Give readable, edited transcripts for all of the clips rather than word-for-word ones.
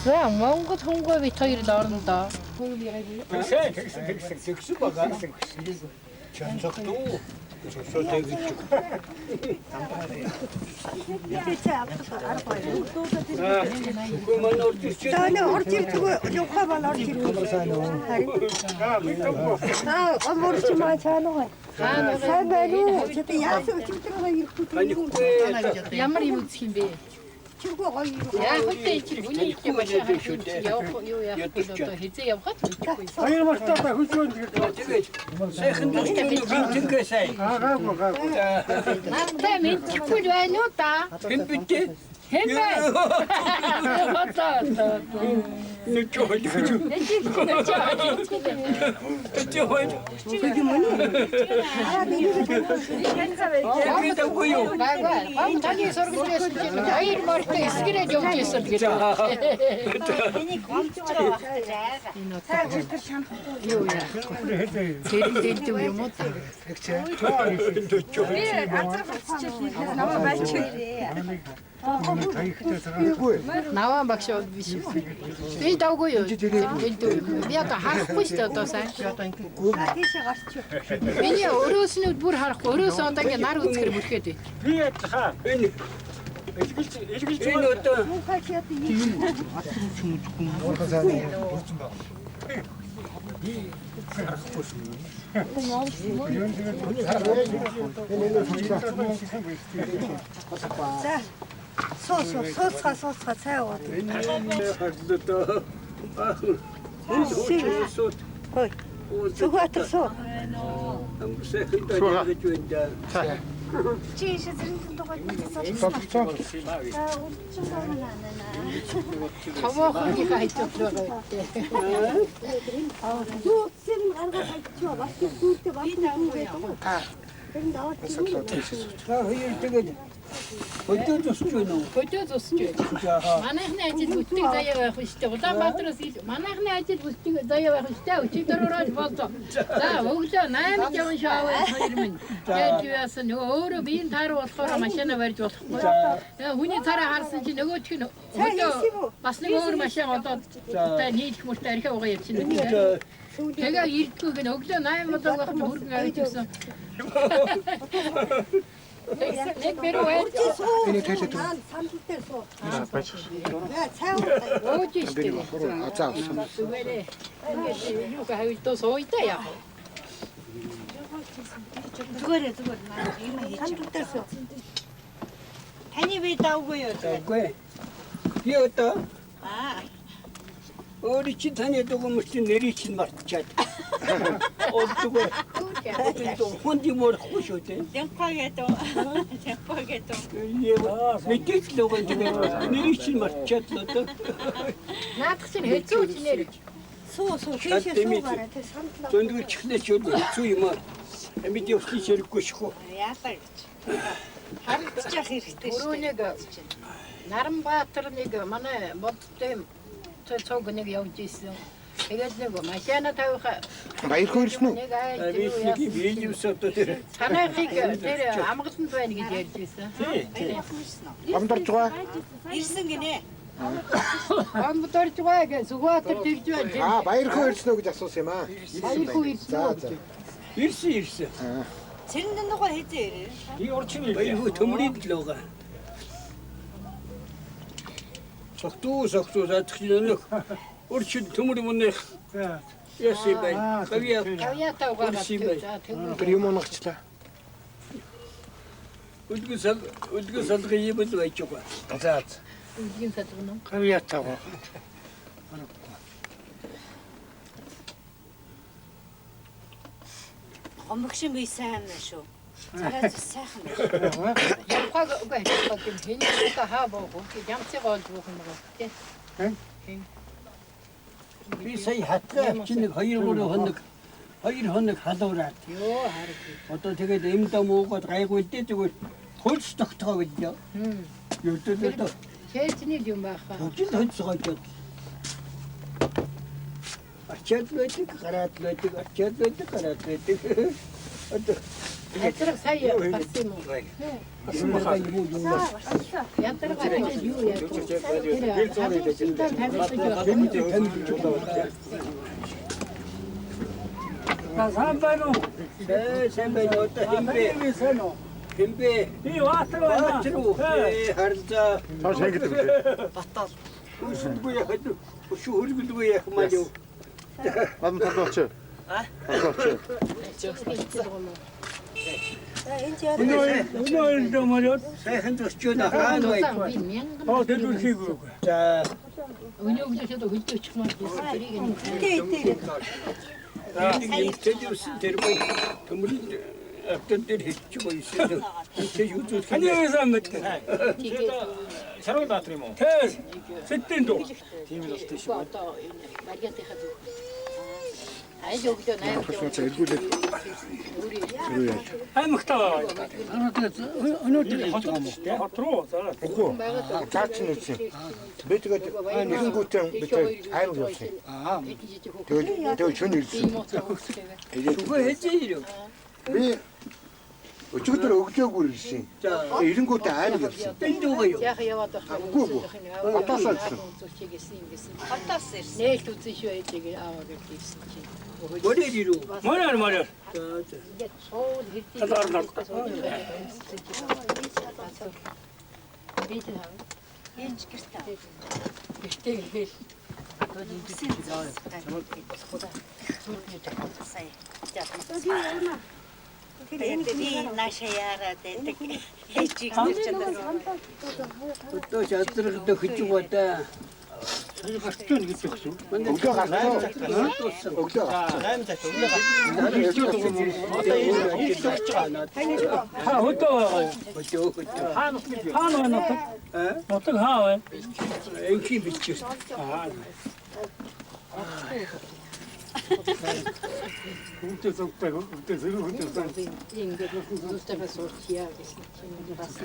За Монгол хүн бит хоёр л орно доо. Тэгсэн байгаа. Чанцагдуу. Шотэй гэж. Таны орж ирдэг явах бол орж ирдэг. Амарч маа чаанаа. Сайн байна уу? Чи яасан өчигдрөө ирэхгүй. Ямар юм үзэх юм бэ? Чиргөө гоё. Яа хөтэй чи үний их машин явах юу яах вэ? Хизээ явахад үгүй. Хоёр мартаа хөшөөнд тэгээд сайхан дүүний бинтгээ сайн. Наа минь чиггүй байна уу та? Хэн битээ? Хэмээ. Хатаа. Ничего. Бага таны соргож байсан чинь аяр мортой эсгэрээд явж байсан гэж. Энийг гомцоо. Цаа зэр шанахгүй. Юу яах вэ? Зэрэгдэлтэй юм уу та? Намаа байч. Наваа багш биш үү? Би давгүй юу? Би одоо харахгүй шүү дээ одоо сайн. Тийшээ гарч. Миний өрөөснүүд бүр харахгүй. Өрөөс одоо ингээ нар үзэхэр бүрхээд бай. Би хаа энэ Илгэлж одоо Мухач яд За. Сууцгаа цай уу. хадлаа. Хой. Зүгөөтөр суу. Амсэхэн дэж байна. Чи шизрэн дугаар хийсэн. Таваа хүний хайчих байгаа үү? Юу сэрэн гаргаад хайчихваа. Бас дүүртэй бас дүүртэй. Тэр даваад Хоёр тэгээд өдөө зөсч байна уу? Хөдөө зусч байна. Манайхны ажил бүтдэг заяа байх шүү дээ. Улаанбаатараас манайхны ажил бүтдэг заяа байх шүү дээ. Өчигдөрөөр болцоо. За өглөө 8 жаван шаваа 2 минут. Тэгээд яасан нөгөө өөрөө биеийн таар болохоор машина барьж болохгүй. Хүний цараа харсан чи нөгөөч нь өглөө бас нэг өөр машин олоод та нийлэх мөртөө архи угаа явчихна. Тэгээ ирдгүү гэн өглөө 8 болоо байх нь хүргэн авч ирсэн. Нэг бэрүү байж энийг тайлбар тоо. Сандал дээр суу. Цай уу. өөж штэ. За. Зүгээр. Ингээд юу гавьдоо сууйта яа. Зүгээр. Сандал дээр суу. Таны би давгүй юу? Үгүй. Би одоо Аа. өөрийн чинь таны дугуймч нэрийг чинь мартчихад. Олдгоо. Хонди морхгүй шүү дээ. Ямпагээд. Мэдээж л байгаа тийм нэрийг чинь мартчихад л одоо. Наадах чинь хэцүү ч нэр. Суу тийшээ суугаарай. Тэр сандал. Зөндгөл чихнээ ч хэцүү юм аа. Бид явахын хэрэггүй шүү. Яалаа гэж. Харагдчих хэрэгтэй шүү. Өөрөө нэг Наранбаатар нэг манай бодтой цог нэг явж ирсэн. Тэгээд нэг машина тавих Баяр хөөрсөн үү? нэг ай Видеос одоо тэр санаахыг тэр амгаланд байна гэж ярьж байсан. Амдарч байгаа. Ирсэн гинэ. Амгаланд байгаа гэж Сүхбаатар тэгж байна. Баяр хөөрсөн үү гэж асуусан юм аа. Баяр хүү ирсэн. ирсэн. Цэрэнд нугаа хэзээ ирээ? И орчин баяр хөө төмрийн л байгаа. Согтуу задах нэг орчин төмөр мөнх. Яси бай. Авьяатаа угаараа за тэгвэл Тэр юм унагчлаа. Өдгөө салгын юм л байж байгаа. За. үгийн садгана. Хавьяатаа. Омгшин би сайн шүү. Царай сайхан байна. Ямхаг үгүй хин хаа боо ямцэг олдвох юм байна. Би сая хатгаа чинь нэг 2 хоног халуураад. Йоо харагдав. Одоо тэгээд эмдэ муугаад гайгүй дээ тэгвэл хөлс тогтгоо билээ. Юудэдээ Хээчний юм баха. хөлс хөлсгойд. Арчаад байдаг, гараад байдаг, арчаад байдаг, гараад байдаг. Одоо Ядраг сая бассан юм уу? Асмахаа юм уу? Ядраг ажиж юу яа. Самбану. Самбану одоо хэмбэ. Би ватруу. Харзаа. Тоо шангидаг. Батал. Үсэндгүй яхад шүүргэлгүй яах маа юу. Бам талбач. Талбач. Өнөө дэмэрөд сайхан төсчөөд хаана бай. Дэлгүүрхийгүй. За Өнөө өглөөсөө хөлдөөчих маа тэрийг нэг. тэдэрсэн тэр бай төмөрөнд автон дээр хэлчих байсан. Тэ юу зүйл Ани яасан мэт. Сарвал баатар юм уу? Тэс. Сэттэн дөө. Тийм л болтой шүү. Одоо маргаантай хад. Айж өглөө 8 Хосооч эргүүлээд. Аймагтаа. өнөөдөр хот юм уу? Хот руу. Үгүй. Цаач нь үгүй. Би тэгээд нэгэнгүүтэн би тэгээд хайр явуулсан. Тэгээд шөнө ирсэн. Зүгээр хэлж ирээ. Би өчигдөр өглөөгөр ирсэн. Эренгүүтэн хайр явуулсан. Тэндүү юу? яах яваад байх. Отоосоо ирсэн. Отоос ирсэн. Нээлт үзэн шүү ээжийг аваа гэсэн чинь. Морир ирүү. Морир. Ингээд сууд хэрдээ. Битэн хаа. Энч гэртээ. Гэртээ хэл. Тэгээд наша яраад байдаг. Хэчиг нэрчэндээ. Одоо шатрах дөхөж удаа. Өглөө гарсан. Өглөө. Хөтөө. Хаана Хаана нутаг? Нутаг хаа вэ? энхи бичээс. Ингээд нүстэ сортиа гэсэн чинь бас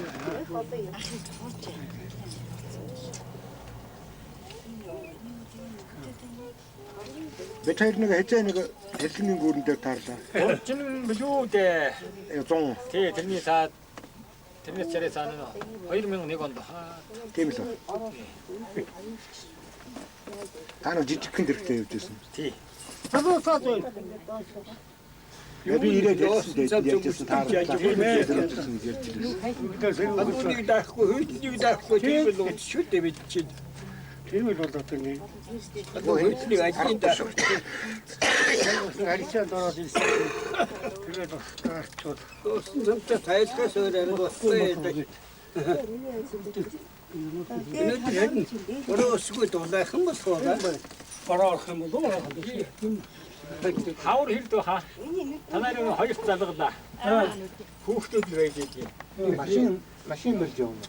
Бэтэр нэг хэзээ нэг хэлхний гүүрэн дээр таарлаа. Орчин юу дээ? 100. Тий, тэрний саад тэрний царай саад 2001 онд. Тийм л. Та нэг жижигхэн дэрхтээ явж байсан. Тий. Би ирээд ярьсан таарлаа. Адууник даахгүй, хүйднийг даахгүй тийм л шүү дээ бид чинь. Тийм л болоод байна. Хүйднийг ажин даахгүй. Аричаа дороод ирсэн. Тэгээд гарчод. Замта тайлхаас өөрөө болохгүй. Өнөөдөр өрөөсгүй дуулайхан болохоо. Бараах юм уу? Хавар хэлдэ хаа. Танайрын хоёр залгалаа. Хүүхдүүд байдаг. Машин мөрж явна.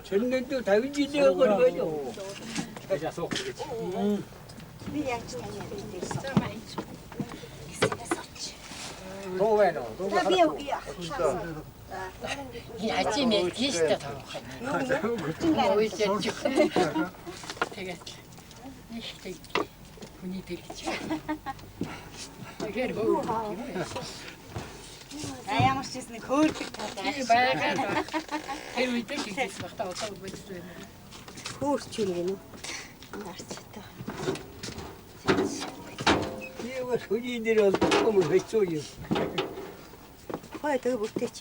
Чөнөдөө 50 жилийн өгөр байна уу? Яаж асуух гэж. Би яаж таниад ирсэн. Руу байна уу? Би яа. яжи мэдгээстэй тавах юм. Тэгээд ихтэй хүний дэлгэж. Тэгэхээр хөө. Ямар ч зүйл хөөрдөг талаа. Байгаад тэр үед л хийх багтаа одоо бодсон юм. Хөөрч юм гэнэ. Нарчтай. Яа, хөний дээр бол хэцүү юм. Хой тэгээ бүтээч.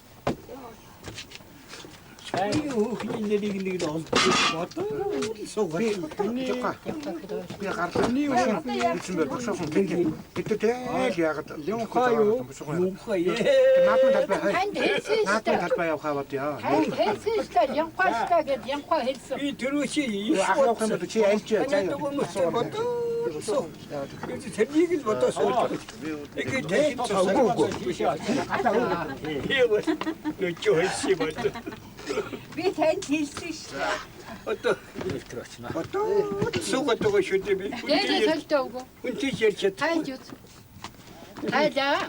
Юу хөний дэрийг нэг л олдсон. Суугаад. Би гарлаа. Хэлсэн байх. Босоосон тийм. Тэтэл яагаад Юухаа юу? Юухаа яа. Наадмын талбай хай. Ханд хэлсэн Наадмын шүү. талбай явах аваад яа. Ханд хэлсэн шүү. Янхааштай гэд янхаа хэлсэн. Би тэрүүчи Ахлах юм чи айлч заяа. тэрнийг л бодосоо. Эгэ тэйп цаавгүй. Нөчөөсий бод. Би танд хэлсэн шүү. Одоо суугаад байгаа шүү дээ би. Дээрээ солтой өгөө. Үнтэй ярьж чад. Хайж үз. Хайжаа.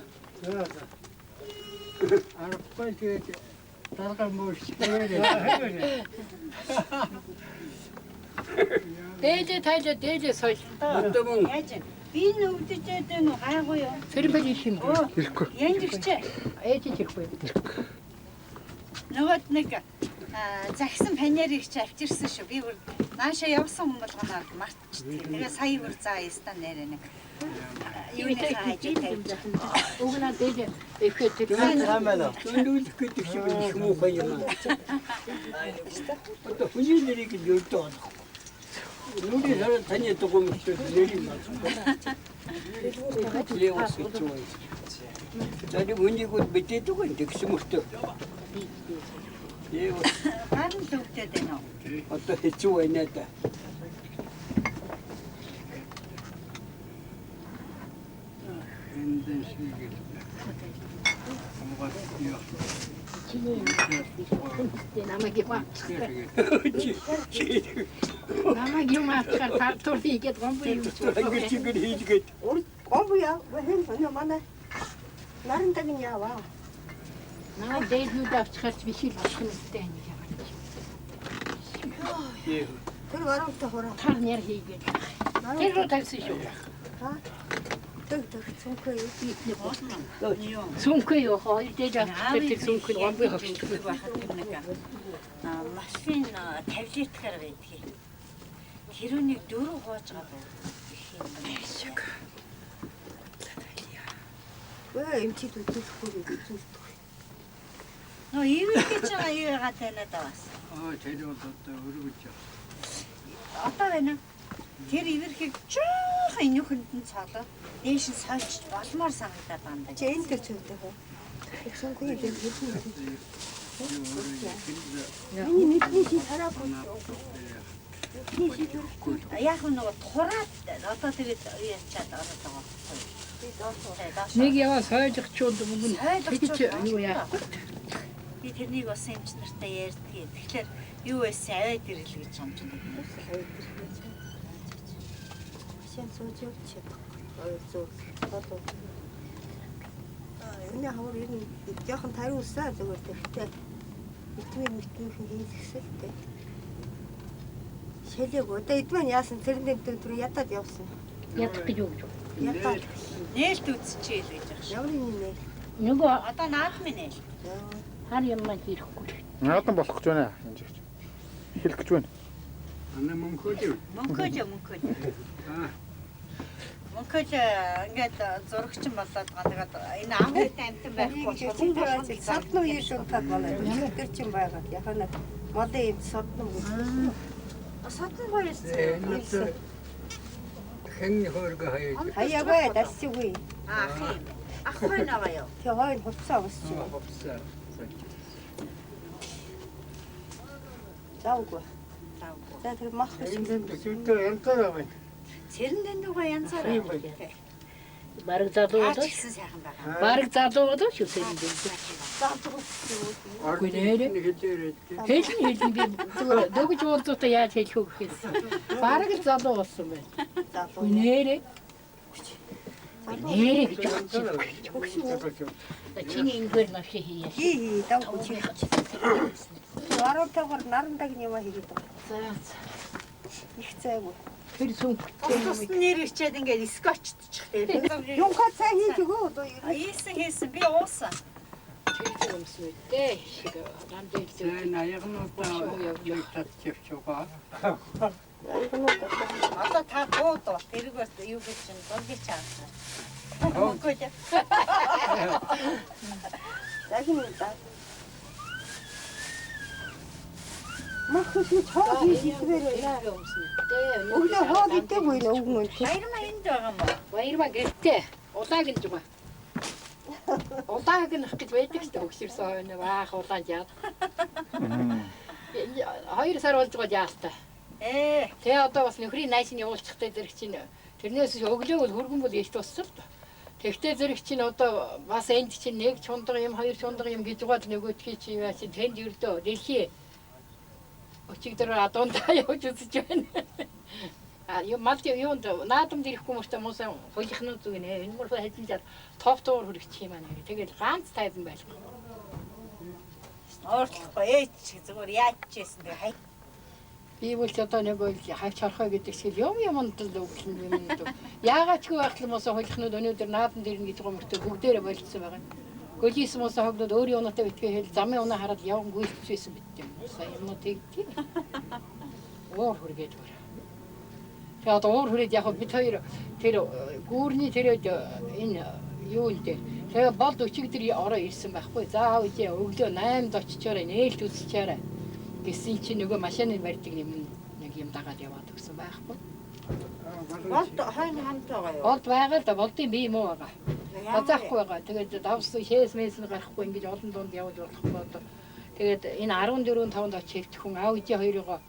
Арахгүй тэгээд дарга мөш. Дээлээ тайлаа дээлээ соёл. 어떠면 Яаж вэ? Би нүгдэж байгаа нь гайгүй юу? Сэрэмбэл их юм. Ирэхгүй. Янз ирчээ. Ээж ирэхгүй. Нөгөөд нэг загсан панер их чи авчирсан шүү. Би бүр нааша явсан хүн болгоноор мартчихлээ. Тэгээ сая бүр заа ястаа нэрэ нэг. Юу нэг хайжтай. Угнаа дээлээ ихэд тэр 쫀득 그때 기분 이거 뭐 봐요. 또 후진들이 그 열도 안 하고. 우리 사람 다니 조금 내리면 레오스 좋아해. 자기 문제고 밑에 두고 이제 숨었어. 예, Харин төвтэй дээ нөө. 어떤 해주고 있는데. намайг юм. Намайг юм ахаар тартур хийгээд гомбо юм чи. 그렇지 그래 이게 우리 공부야. 왜 핸드폰이 많아? 나는 딱은 야와. Намайг дээлүүд авчихарч бишил хийхтэй нэг юм. 예. 그래 와라부터 호라. Тар нэр хийгээд. Тэр рүү тавьсан шүү. 득득 손코이. Сүнхээ юу хоёр дээр авчихсан тэр сүнхийг гомбо Тэг хавчихсан. байхад тэр нэг машин 50 литрээр байдгийг. Тэрүүнийг 4 хоожгаад 왜 MT도 듣고 그랬어? нөө ивэрхий ч аяагаа танаад аваас. 재료도 또 어르겠죠. Одоо байна. Тэр ивэрхийг жоохон инүүхэнд нь цаалаа. Дээш нь сойч болмоор санагдаад байна даа. 제인들 쳐도. 손코이 좀 해주면 돼. 아니 밑에 살아고 Яг нөгөө тураад одоо тэгээд яачаад ороод байгаа. Нэг яваа сойжгчууд мөнгө тэгж юу яах вэ? Би тэрнийг бас эмч нартай ярьдгийг. Тэгэхээр юу байсан аваад ирэл гэж юм чинь. 시험 소지없지. 저 나도. 근데 하고 이런 약간 다루었어 저거 그때. 밑에 хийсэл 때. 셀려고 어때 이때만 яасан тэрнээ түр ятад явсан. Ядах гэж юу гэж. Ятад Нээлт үзчихээ л гэж байна шүү. явны нэ. Нөгөө Одоо наадмын нээл. хар юм хийхгүй. Наадам болох гэж байна. Энд гэж. Хэлэх гэж байна. 안에 뭉쳐져. Мөнхөж. Мөнхөж ингээд зурагчин болоод байгаа. Тэгээд энэ амт амтан байхгүй 친구가 садны үеийн таг болоо. Тэр чин байгаа. Яхана модын юм садны үе. содон хоёрс. 행허가 하여. 하야가 다시고이. Ах юм. Ах хоёр наваа юу? Тэ хоёр хувцас авсч. 없어. 자우고. За тэр мах Энд зөвхөн янтараа байна. Цэрэндэн дугаа янзаараа. Бараг залуу Аач болоо. гэсэн сайхан байгаа. Бараг залуу болоо шүү сэрэндээ. Аргын хэлээрээ. Хэлэн би дөгж уулзалтаа яаж хэлэх вэ гэхээс. Бараг л залуу болсон байна. 자도. Нэрээ. Нэрээ гэж бодчих. Чиний ингээд нар хийе. 히 다우고 치. 와로타고 나른다기 니마 хийгээд байгаа. Их цайгүй. Тэр сүнхтэй Тус нэр ичээд ингээд скотчдчих тэгээ. Юнха цай хийчихөө одоо Хийсэн би уусан. тэр юмстэй шиг дандаа 제 나이가부터 여기 tatчихвчгаа. Одоо та дуудвал тэргээс юу гэж чинь дургич авсан. Мөнхөж.ягнуудаа. Махсус чоо хийчихвэрээ. Өглөө хоод идэггүй нэ өгмөн. Баярмаа энд байгаа мó. Баярмаа гэртээ улааг нь жугаа. Улааг нь ах гэж байдаг шүү дээ өгсөрсөн хойно баах улаан яа. 2 сар болж байгаа яастай. Тэгээ одоо бас нөхрийн найшны явуулчихтай зэрэг чинь тэрнээс өглөө бол хөргөн бол яж туссан л та. Тэгтээ зэрэг чинь одоо бас энд чинь нэг чундаг юм, хоёр чундаг юм гэж угаад нөгөөдхий чи яа чи тэнд ердөө дэлхий өчигдөр адуундаа явж үзэж байна. Юу мал юунд наадам дэрэхгүй мөртөө муусан хойлохны зүг нэ энэ мөр хажинжаар топ туур хөрөгчих юм аа. Тэгээд ганц тайван байлгүй. Оорлохгүй ээч зүгээр яаж чийсэн тэгээ хай. Би бол одоо нэг хавч харахаа гэдэг шиг юмд л өгсөн юмд. Яагаад ч байх юм босоо хойлохнууд өнөөдөр наадан дээр нэг гомөртөө бүгдээрээ болчихсон байгаа. Гөлис мосоо хогдод өөрийн унаатай битгээ хэл замын унаа хараад явган гүйцчихсэн бит юм. Сая юм уу тэгтий. Оор хүргээд байна. Тэгээ одоо уур хүрээд яг бид хоёр тэр гүүрний тэр энэ юу нэ. Тэгээ болд өчигдөр ороо ирсэн байхгүй. За үгүй өглөө 8-д очичоорой нээлт үзчихээрэй. Гэсэн чинь нөгөө машины барьдаг юм нэг юм дагаад яваад өгсөн байхгүй. Болд хойно хамтаа юу? Болд байгаа л да болдын бие муу байгаа. Базаахгүй байгаа. Тэгээд давс шээс мэсэн гарахгүй ингэж олон дунд явж болохгүй одоо. Тэгээд энэ 14-5-нд очиж хэлчих хүн аудио хоёроо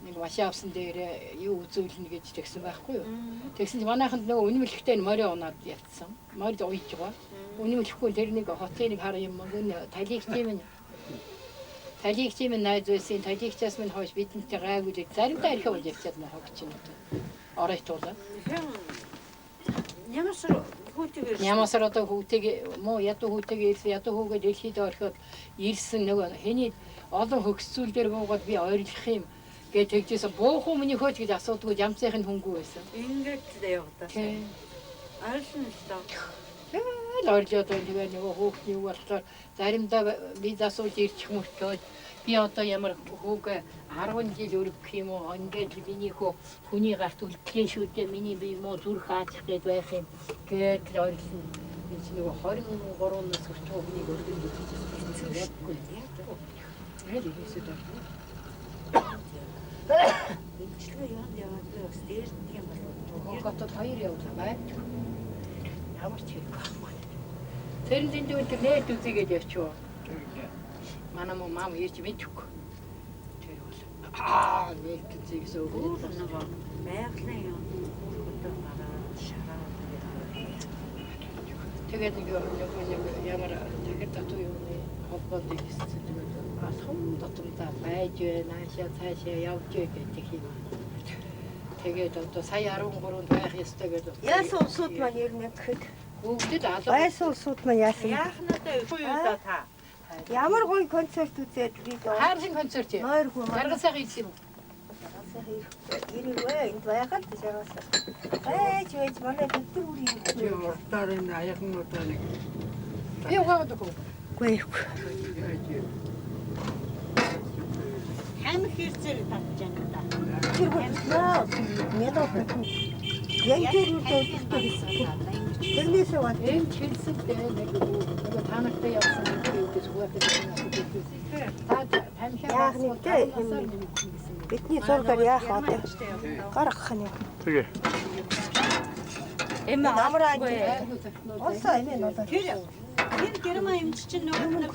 нэг машин авсан дээр юу үзүүлнэ гэж тэгсэн байхгүй юу. Тэгсэн чинь манайханд нөгөө үнэмлэхтэй морио унаад явцсан. Морио уйж байгаа. Үнэмлэхгүй тэр нэг хотын нэг хар юм энэ талигчим найз байсан талигчаас минь хойш бидэнтэй гайгүй заримдаа ирэхэ болж явчихад нэ хогч юм. Оройтуулаа. Ямасар одоо хүүтэйг муу ядуу хүүтэйг ирсэн ядуу хүүгээ дэлхийд ороход ирсэн нөгөө хэний олон хөгсцүүл дээр буугаад би ойрлох юм гэж тэгжсэн буух өмнө хөөж гэж асуудгүй ямцын хөнгүү байсан. Ингээд л явагдаа. Арилсан л доо. Оржоод тэгээ нөгөө хүүхний юу болохоор заримдаа би асууж ирчих мөртөө би одоо ямар хүүгээ 10 жил өргөх юм уу ингээд миний хүний гарт үлдэхээ шүү дээ миний бие муу зүрх аачих гээд байх юм гээд л ойлсон. Би нөгөө 23-наас хүрч хүүхнийг өргөн гэж хэлсэн. Яг ийсэд байна. Бичлэг яваад бас дээр тийм болов. Хотод хоёр явуулсан байна. Ямар ч хэрэг байхгүй. Тэрэн дэндүү тэр нээд үзийгээд явчихв. Манай мам ирж мэдхгүй. Тэр бол нээд үзийгээс өгөө. Байгалийн юм хөдөө гараад шараад тэгээд нэг ямар тэгэхээр татуу юм холбоод ирсэн. Тэгээд алхам дотоодоо байж наашаа цаашаа явж гэдэг юм. Тэгээд одоо сая 13-нд байх ёстой гэдэг. Яасан улсууд маань ер нь гэхэд Бүгдэд алга. Байсан улсууд маань яасан? Яахнадаа үгүй юу да та. Ямар гоё концерт үзээд би Хайрын концерт юм. нойр хүн Гаргасаа хийсэн юм. ирвэ энд байгаад жагаас. Байж манай өдөр үрийн. Уртаар энэ аяхнуудаа нэг Би угаадаг уу? Гүй. Хамх хэрцээр татж байгаа да. Тэр наа медал. Яг тэр үедээ тэрнээс аваад Энэ хэлсэлтэй нэг та нартай явсан юм гэж хуваахад яах нэгтэй бидний зургаар яах вэ? Гаргах нь. Тэгээ. Эмээ Амраа. Олсоо эмээ нолоо. тэр гэрмаа юм чинь нөгөө нэг